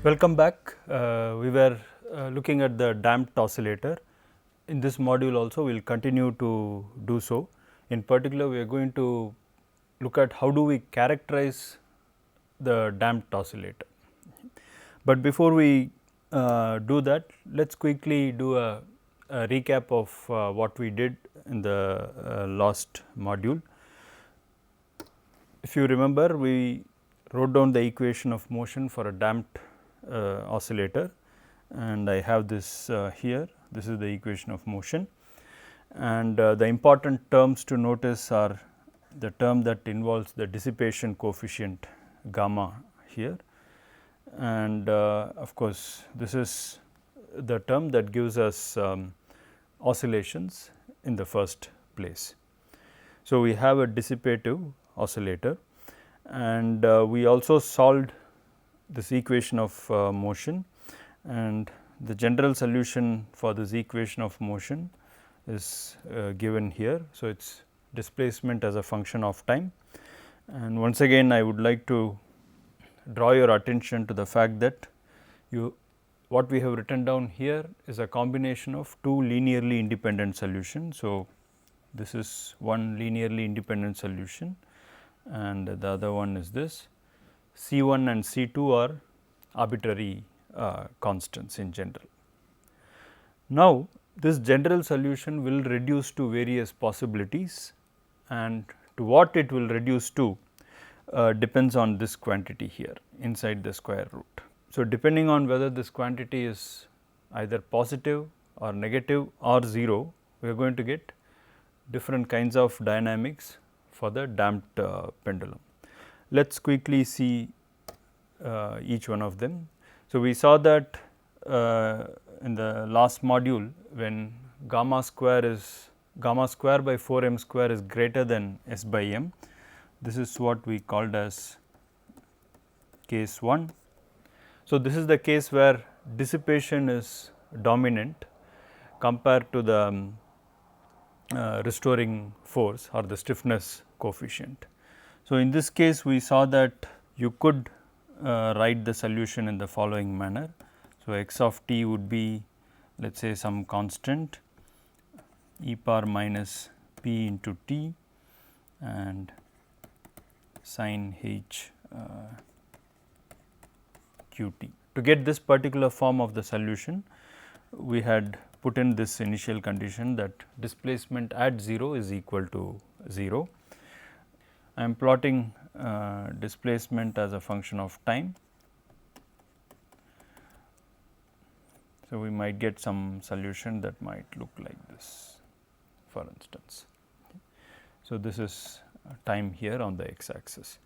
Welcome back. We were looking at the damped oscillator. In this module also we will continue to do so. In particular, we are going to look at how do we characterize the damped oscillator. But before we do that, let us quickly do a recap of what we did in the last module. If you remember, we wrote down the equation of motion for a damped oscillator, and I have this here. This is the equation of motion, and the important terms to notice are the term that involves the dissipation coefficient gamma here, and of course, this is the term that gives us oscillations in the first place. So, we have a dissipative oscillator, and we also solved this equation of motion, and the general solution for this equation of motion is given here. So, it is displacement as a function of time, and once again I would like to draw your attention to the fact that what we have written down here is a combination of two linearly independent solutions. So, this is one linearly independent solution and the other one is this. C1 and C2 are arbitrary constants in general. Now, this general solution will reduce to various possibilities, and to what it will reduce to depends on this quantity here inside the square root. So, depending on whether this quantity is either positive or negative or 0, we are going to get different kinds of dynamics for the damped pendulum. Let us quickly see each one of them. So, we saw that in the last module, when gamma square by 4 m square is greater than S by m, this is what we called as case 1. So, this is the case where dissipation is dominant compared to the restoring force or the stiffness coefficient. So, in this case we saw that you could write the solution in the following manner. So, x of t would be, let us say, some constant e power minus p into t and sin h q t. To get this particular form of the solution, we had put in this initial condition that displacement at 0 is equal to 0. I am plotting displacement as a function of time. So, we might get some solution that might look like this, for instance. So, this is time here on the x axis.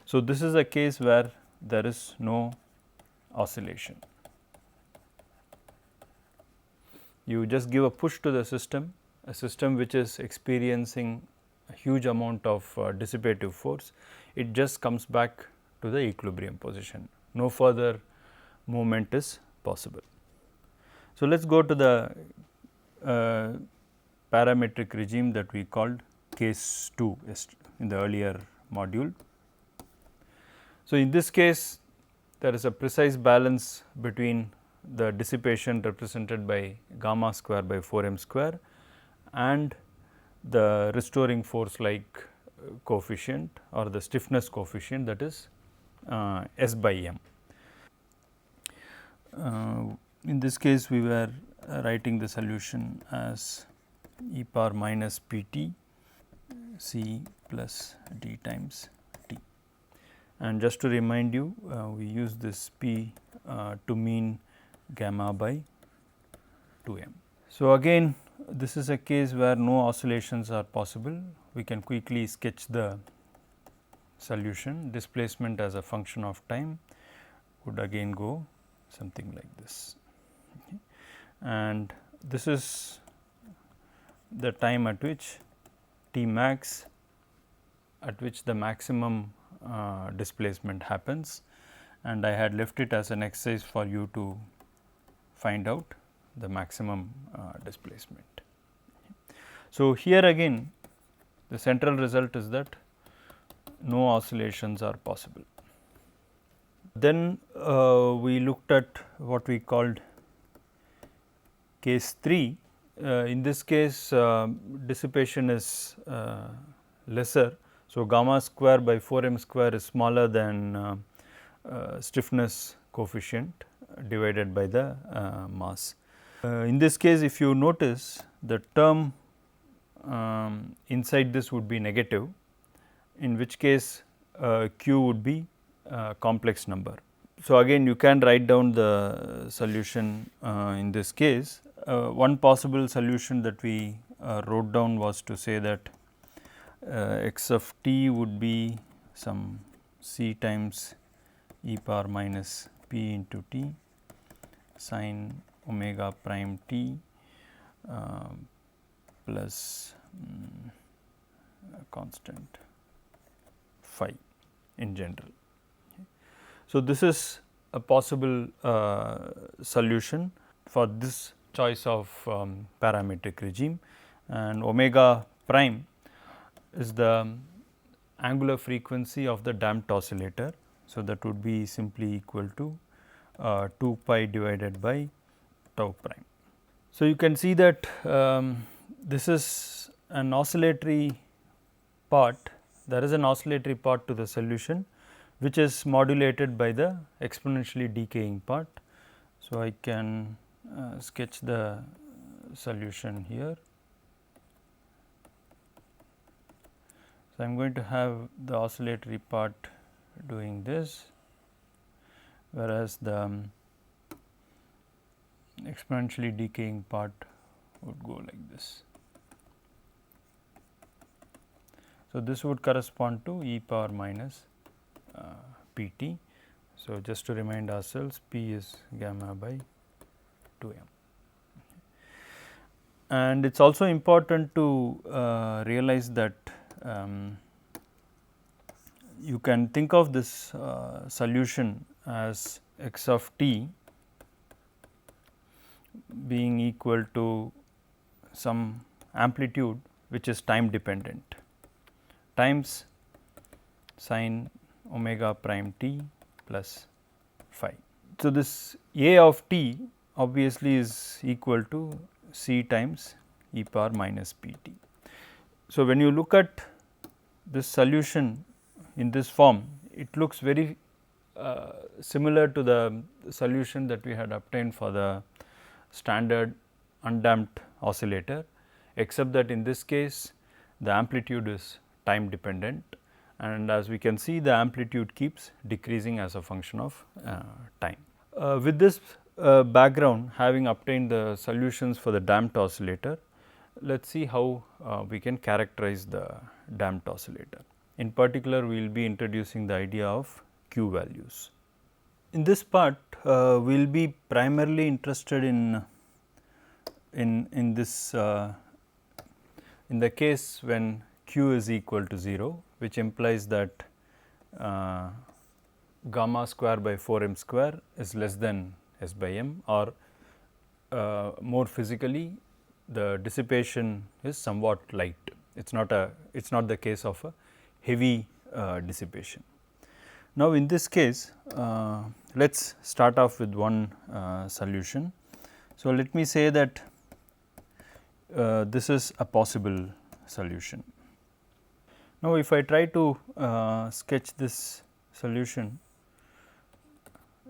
So, this is a case where there is no oscillation. You just give a push to the system, a system which is experiencing a huge amount of dissipative force, it just comes back to the equilibrium position. No further movement is possible. So, let us go to the parametric regime that we called case 2 in the earlier module. So, in this case there is a precise balance between the dissipation represented by gamma square by 4 m square and the restoring force like coefficient or the stiffness coefficient, that is S by m. In this case we were writing the solution as e power minus p t c plus d times t, and just to remind you, we use this p to mean gamma by 2 m. So, again this is a case where no oscillations are possible. We can quickly sketch the solution. Displacement as a function of time would again go something like this, okay. And this is the time at which T max, at which the maximum displacement happens, and I had left it as an exercise for you to find out the maximum displacement. So, here again the central result is that no oscillations are possible. Then we looked at what we called case 3. In this case dissipation is lesser. So, gamma square by 4 m square is smaller than stiffness coefficient divided by the mass. In this case, if you notice, the term inside this would be negative, in which case q would be a complex number. So, again you can write down the solution in this case. One possible solution that we wrote down was to say that x of t would be some c times e power minus p into t sin omega prime t plus a constant phi in general. So, this is a possible solution for this choice of parametric regime, and omega prime is the angular frequency of the damped oscillator. So, that would be simply equal to 2 pi divided by tau prime. So, you can see that this is an oscillatory part, there is an oscillatory part to the solution, which is modulated by the exponentially decaying part. So, I can sketch the solution here. So, I am going to have the oscillatory part doing this, whereas the exponentially decaying part would go like this. So, this would correspond to e power minus p t. So, just to remind ourselves, p is gamma by 2 m. And it is also important to realize that you can think of this solution as x of t being equal to some amplitude which is time dependent times sin omega prime t plus phi. So, this a of t obviously is equal to c times e power minus p t. So, when you look at this solution in this form, it looks very similar to the solution that we had obtained for the standard undamped oscillator, except that in this case the amplitude is time dependent, and as we can see, the amplitude keeps decreasing as a function of time. With this background, having obtained the solutions for the damped oscillator, let us see how we can characterize the damped oscillator. In particular, we will be introducing the idea of q values. In this part, we will be primarily interested in this in the case when q is equal to 0, which implies that gamma square by 4 m square is less than s by m, or more physically the dissipation is somewhat light. It is not the case of a heavy dissipation. Now, in this case, let us start off with one solution. So, let me say that this is a possible solution. Now, if I try to sketch this solution,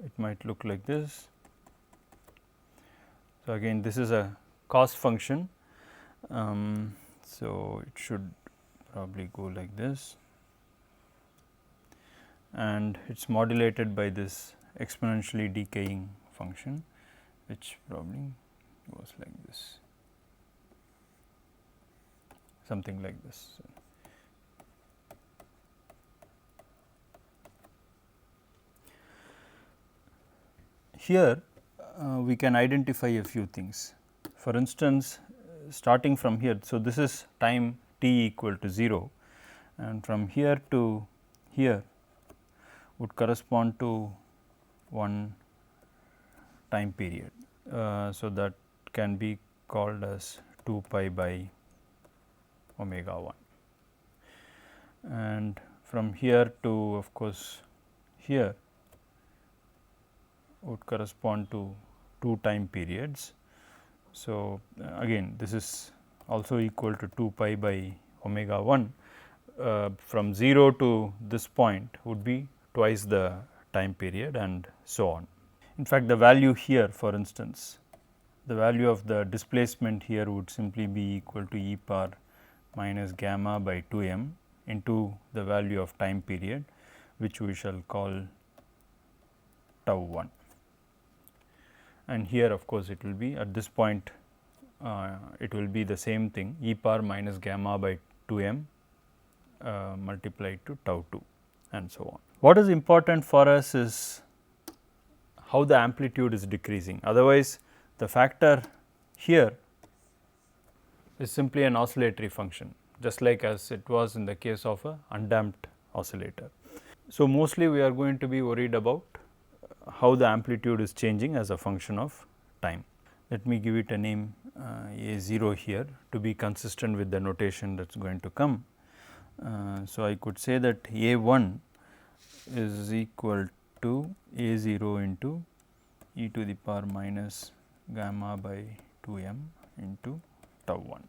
it might look like this. So, again this is a cost function. So, it should probably go like this, and it is modulated by this exponentially decaying function, which probably goes like this, something like this. Here we can identify a few things. For instance, starting from here, so this is time t equal to 0, and from here to here would correspond to one time period. So, that can be called as 2 pi by omega 1, and from here to of course here would correspond to 2 time periods. So, again this is also equal to 2 pi by omega 1, from 0 to this point would be twice the time period and so on. In fact, the value here, for instance, the value of the displacement here would simply be equal to e power minus gamma by 2 m into the value of time period, which we shall call tau 1. And here of course, it will be at this point it will be the same thing, e power minus gamma by 2 m multiplied to tau 2 and so on. What is important for us is how the amplitude is decreasing, otherwise the factor here is simply an oscillatory function, just like as it was in the case of a undamped oscillator. So, mostly we are going to be worried about how the amplitude is changing as a function of time. Let me give it a name A0 here to be consistent with the notation that is going to come. So, I could say that A1 is equal to A0 into e to the power minus gamma by 2 m into tau 1.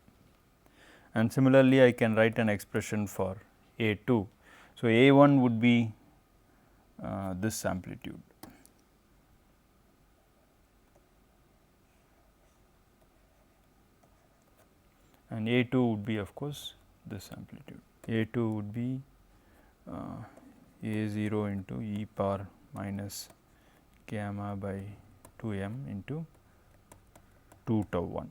And similarly, I can write an expression for A2. So, A1 would be this amplitude, and A2 would be of course this amplitude. A2 would be A0 into e power minus gamma by 2 m into 2 tau 1.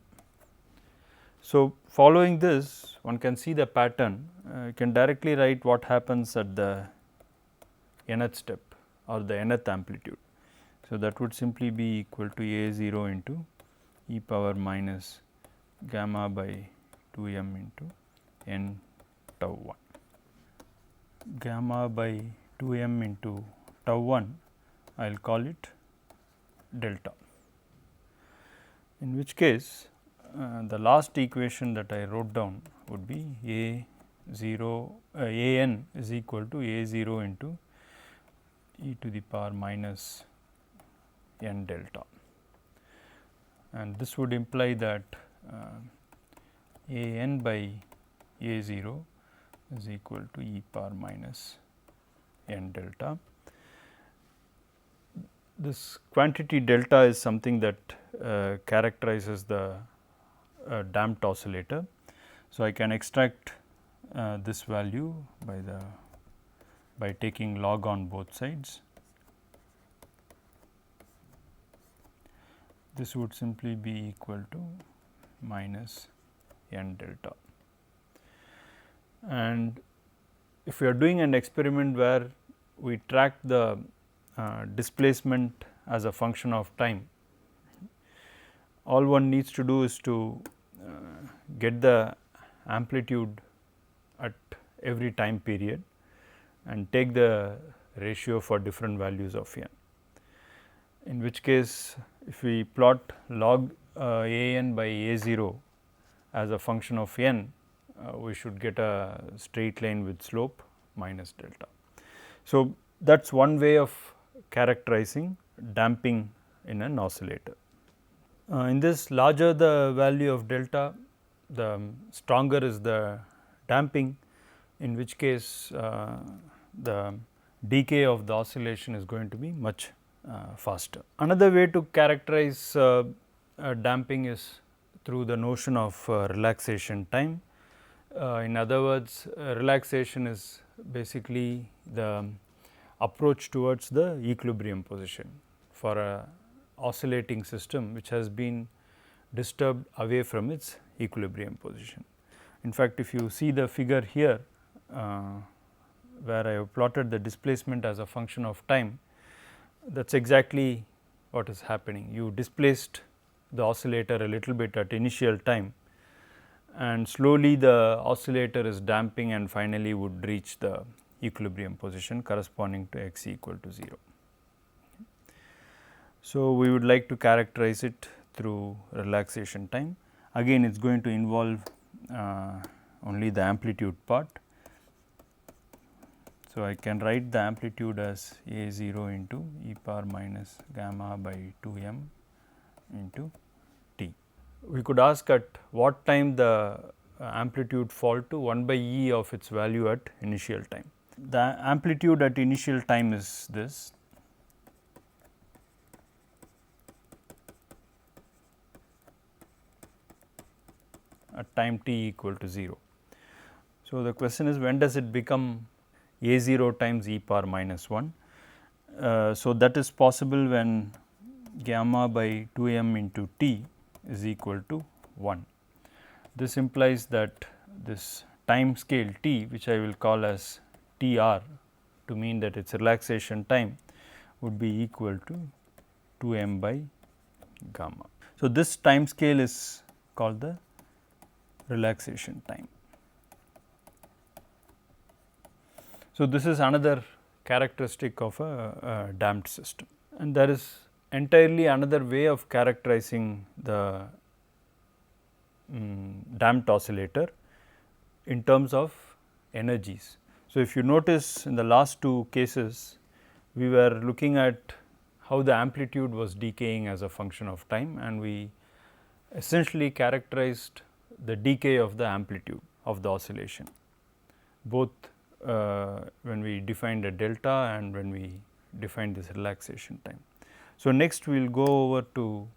So, following this, one can see the pattern, you can directly write what happens at the nth step or the nth amplitude. So, that would simply be equal to A0 into e power minus gamma by 2 m into n tau 1. Gamma by 2 m into tau 1, I will call it delta, in which case the last equation that I wrote down would be A0 A n is equal to A0 into e to the power minus n delta, and this would imply that A n by A0 is equal to e power minus n delta. This quantity delta is something that characterizes the damped oscillator. So, I can extract this value by taking log on both sides. This would simply be equal to minus n delta. And if we are doing an experiment where we track the displacement as a function of time, all one needs to do is to get the amplitude at every time period and take the ratio for different values of n, in which case if we plot log A n by A0 as a function of n, we should get a straight line with slope minus delta. So, that is one way of characterizing damping in an oscillator. In this, larger the value of delta, the stronger is the damping, in which case the decay of the oscillation is going to be much faster. Another way to characterize damping is through the notion of relaxation time. In other words, relaxation is basically the approach towards the equilibrium position for a oscillating system which has been disturbed away from its equilibrium position. In fact, if you see the figure here where I have plotted the displacement as a function of time, that is exactly what is happening. You displaced the oscillator a little bit at initial time, and slowly the oscillator is damping and finally would reach the equilibrium position corresponding to x equal to 0. So, we would like to characterize it through relaxation time. Again, it is going to involve only the amplitude part. So, I can write the amplitude as A 0 into e power minus gamma by 2 m into t. We could ask at what time the amplitude fall to 1 by e of its value at initial time. The amplitude at initial time is this. At time t equal to 0. So, the question is when does it become A 0 times e power minus 1. So, that is possible when gamma by 2 m into t is equal to 1. This implies that this time scale t, which I will call as T r to mean that its relaxation time would be equal to 2 m by gamma. So, this time scale is called the relaxation time. So, this is another characteristic of a damped system, and there is entirely another way of characterizing the damped oscillator in terms of energies. So, if you notice in the last two cases, we were looking at how the amplitude was decaying as a function of time, and we essentially characterized the decay of the amplitude of the oscillation, both when we defined a delta and when we defined this relaxation time. So, next we will go over to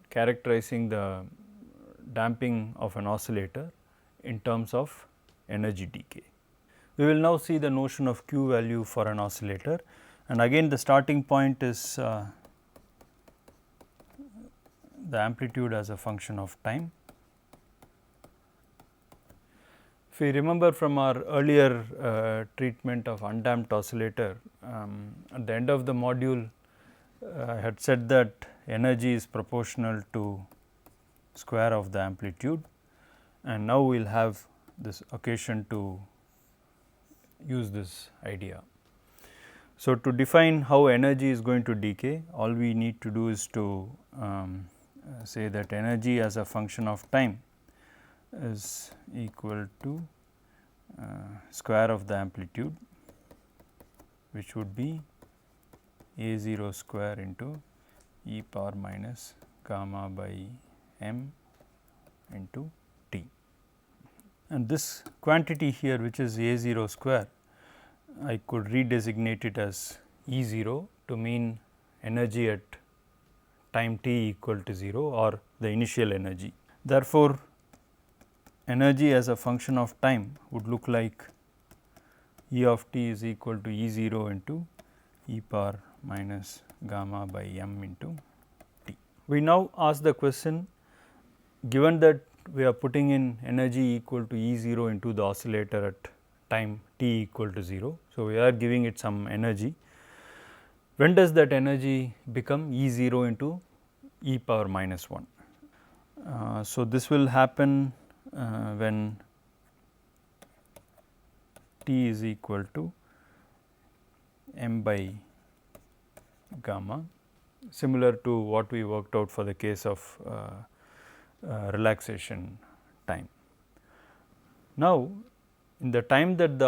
characterizing the damping of an oscillator in terms of energy decay. We will now see the notion of Q value for an oscillator, and again the starting point is the amplitude as a function of time. If we remember from our earlier treatment of undamped oscillator, at the end of the module I had said that energy is proportional to square of the amplitude, and now we will have this occasion to use this idea. So, to define how energy is going to decay, all we need to do is to say that energy as a function of time is equal to square of the amplitude, which would be A 0 square into e power minus gamma by m into t. And this quantity here, which is A 0 square, I could redesignate it as E 0 to mean energy at time t equal to 0 or the initial energy. Therefore, energy as a function of time would look like E of t is equal to E 0 into e power minus gamma by m into t. We now ask the question, given that we are putting in energy equal to E 0 into the oscillator at time t equal to 0. So, we are giving it some energy. When does that energy become E 0 into e power minus 1? So, this will happen when t is equal to m by gamma, similar to what we worked out for the case of relaxation time. Now, in the time that the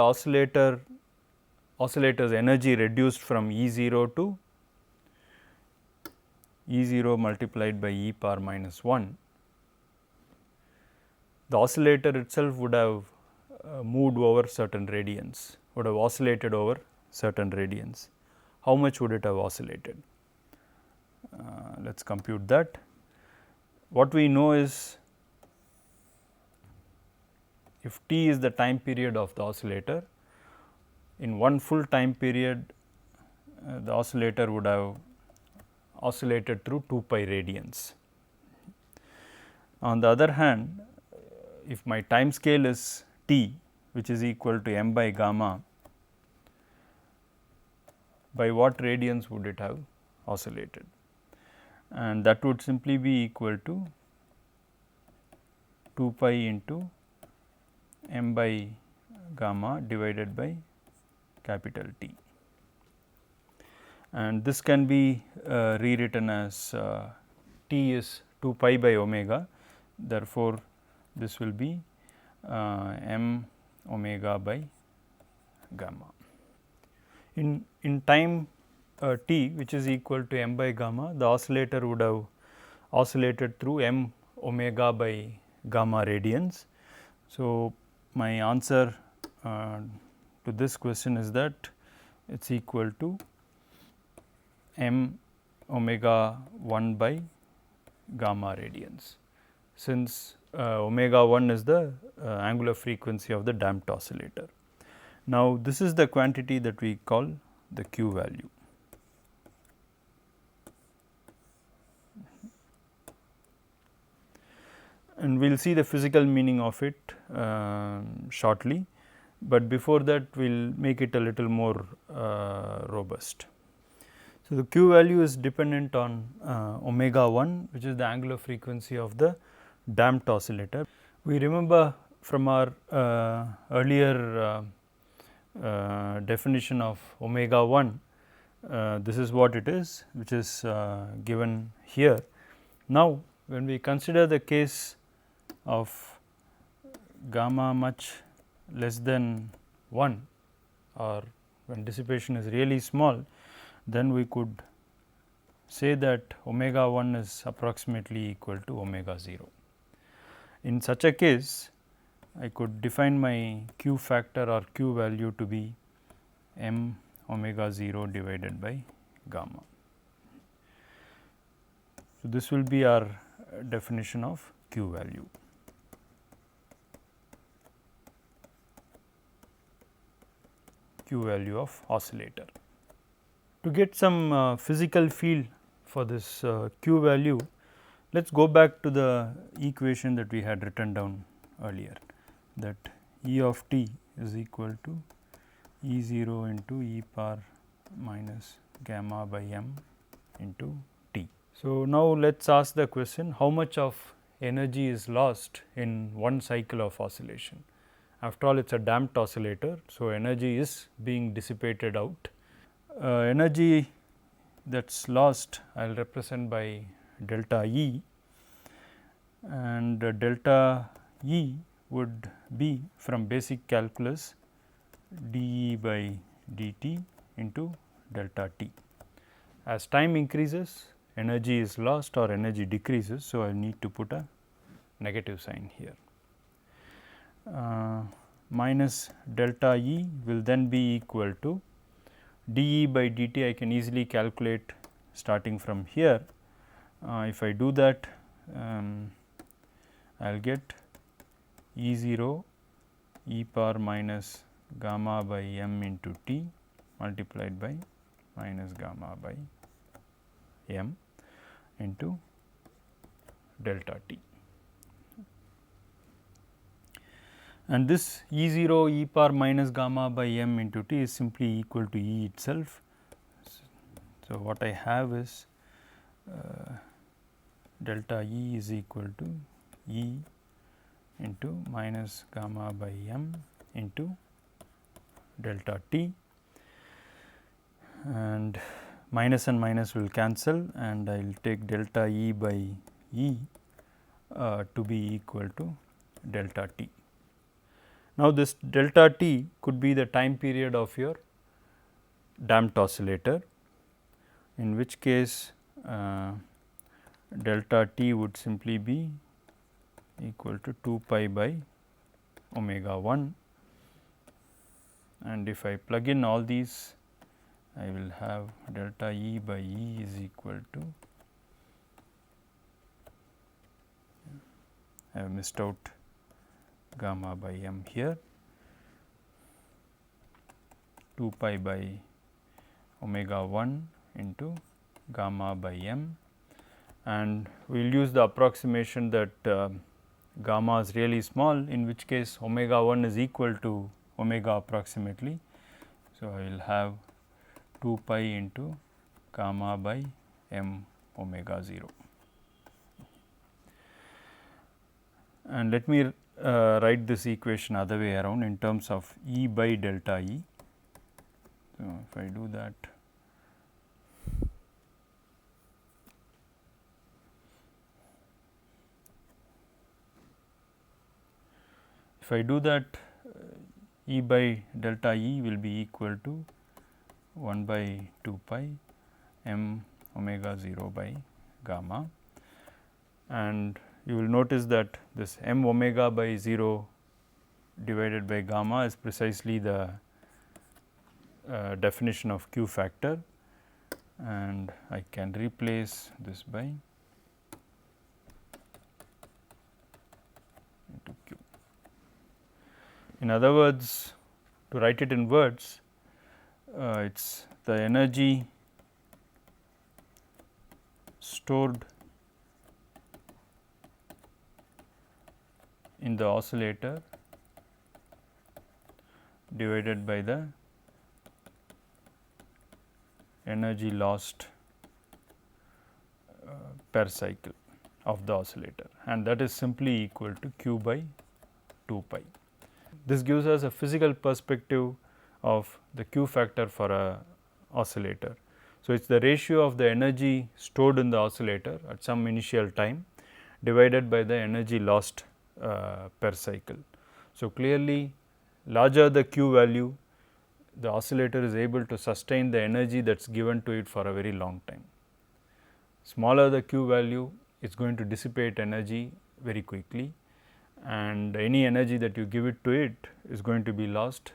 oscillator's energy reduced from E 0 to E 0 multiplied by e power minus 1, the oscillator itself would have moved over certain radians, would have oscillated over certain radians. How much would it have oscillated? Let us compute that. What we know is, if t is the time period of the oscillator, in one full time period the oscillator would have oscillated through 2 pi radians. On the other hand, if my time scale is t, which is equal to m by gamma, by what radians would it have oscillated? And that would simply be equal to 2 pi into m by gamma divided by capital T. And this can be rewritten as T is 2 pi by omega. Therefore, this will be m omega by gamma. In time t, which is equal to m by gamma, the oscillator would have oscillated through m omega by gamma radians. So, my answer to this question is that it is equal to m omega 1 by gamma radians, since omega 1 is the angular frequency of the damped oscillator. Now, this is the quantity that we call the Q value. And we will see the physical meaning of it shortly, but before that we will make it a little more robust. So, the Q value is dependent on omega 1, which is the angular frequency of the damped oscillator. We remember from our earlier definition of omega 1, this is what it is, which is given here. Now, when we consider the case of gamma much less than 1, or when dissipation is really small, then we could say that omega 1 is approximately equal to omega 0. In such a case, I could define my Q factor or Q value to be m omega 0 divided by gamma. So, this will be our definition of Q value. Q value of oscillator. To get some physical feel for this Q value, let us go back to the equation that we had written down earlier, that E of t is equal to E 0 into e power minus gamma by m into t. So, now let us ask the question, how much of energy is lost in one cycle of oscillation? After all, it is a damped oscillator, so energy is being dissipated out. Energy that is lost I will represent by delta E, and delta E would be from basic calculus dE by dt into delta t. As time increases, energy is lost or energy decreases. So, I need to put a negative sign here. Minus delta E will then be equal to dE by dt. I can easily calculate starting from here. If I do that, I will get E 0 e power minus gamma by m into t multiplied by minus gamma by m into delta t. And this E 0 e power minus gamma by m into t is simply equal to E itself. So, what I have is delta E is equal to E into minus gamma by m into delta t, and minus and minus will cancel, and I will take delta E by E to be equal to delta t. Now, this delta t could be the time period of your damped oscillator, in which case delta t would simply be equal to 2 pi by omega 1, and if I plug in all these, I will have delta E by E is equal to, I have missed out gamma by m here, 2 pi by omega 1 into gamma by m, and we will use the approximation that gamma is really small, in which case omega 1 is equal to omega approximately. So, I will have 2 pi into gamma by m omega 0. And let me write this equation other way around in terms of E by delta E. So, if I do that, E by delta E will be equal to 1 by 2 pi m omega 0 by gamma, and you will notice that this m omega by 0 divided by gamma is precisely the definition of Q factor, and I can replace this by into Q. In other words, to write it in words, it is the energy stored in the oscillator divided by the energy lost per cycle of the oscillator, and that is simply equal to Q by 2 pi. This gives us a physical perspective of the Q factor for a oscillator. So, it is the ratio of the energy stored in the oscillator at some initial time divided by the energy lost per cycle. So, clearly larger the Q value, the oscillator is able to sustain the energy that is given to it for a very long time. Smaller the Q value, it is going to dissipate energy very quickly, and any energy that you give it to it is going to be lost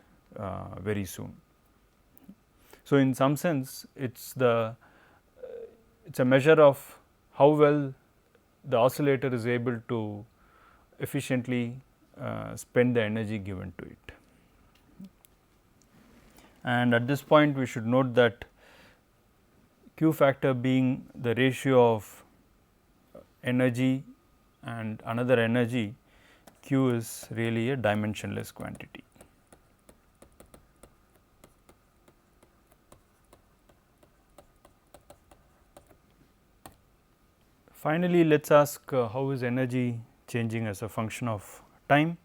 very soon. So, in some sense it is a measure of how well the oscillator is able to efficiently spend the energy given to it. And at this point we should note that Q factor being the ratio of energy and another energy, Q is really a dimensionless quantity. Finally, let us ask how is energy changing as a function of time.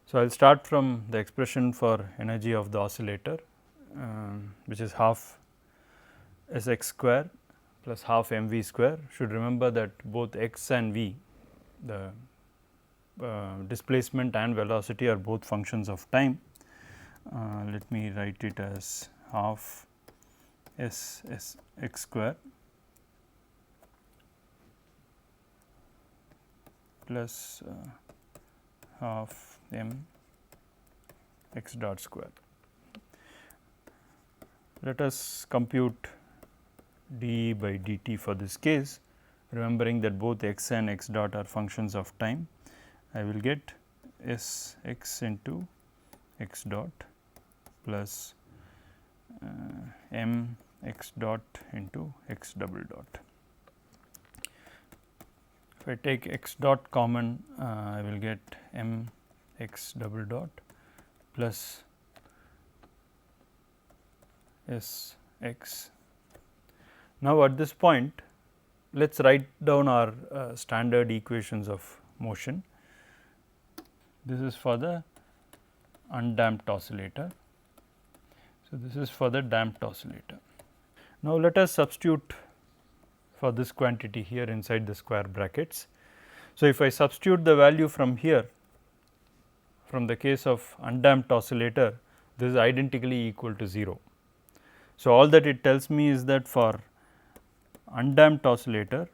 So, I will start from the expression for energy of the oscillator, which is half S x square plus half m v square. Should remember that both x and v, the displacement and velocity, are both functions of time. Let me write it as half S x square plus half m x dot square. Let us compute d by dt for this case, remembering that both x and x dot are functions of time. I will get S x into x dot plus m x dot into x double dot. If I take x dot common, I will get m x double dot plus S x. Now, at this point let us write down our standard equations of motion. This is for the undamped oscillator. So, this is for the damped oscillator. Now, let us substitute for this quantity here inside the square brackets. So, if I substitute the value from here, from the case of undamped oscillator, this is identically equal to 0. So, all that it tells me is that for undamped oscillator,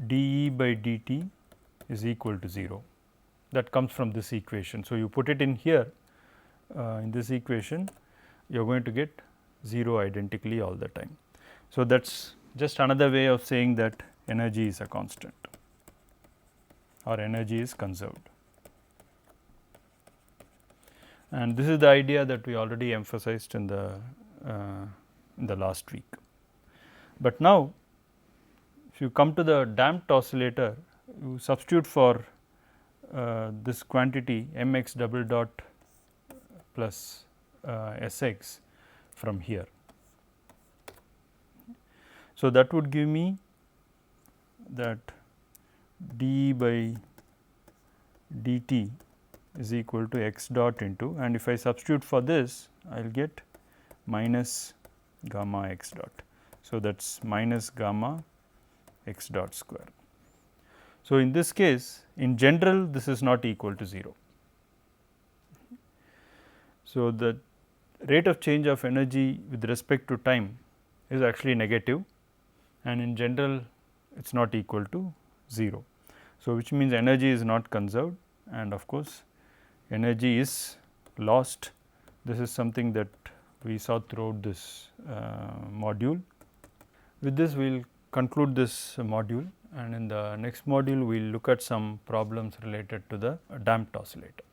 dE by dt is equal to 0. That comes from this equation. So, you put it in here in this equation, you are going to get 0 identically all the time. So, that is just another way of saying that energy is a constant or energy is conserved. And this is the idea that we already emphasized in the last week. But now, if you come to the damped oscillator, you substitute for this quantity m x double dot plus S x from here. So, that would give me that d by dt is equal to x dot into, and if I substitute for this, I will get minus gamma x dot. So, that is minus gamma x dot square. So, in this case in general this is not equal to 0. So, the rate of change of energy with respect to time is actually negative, and in general it is not equal to 0. So, which means energy is not conserved, and of course, energy is lost. This is something that we saw throughout this module. With this we will conclude this module, and in the next module we will look at some problems related to the damped oscillator.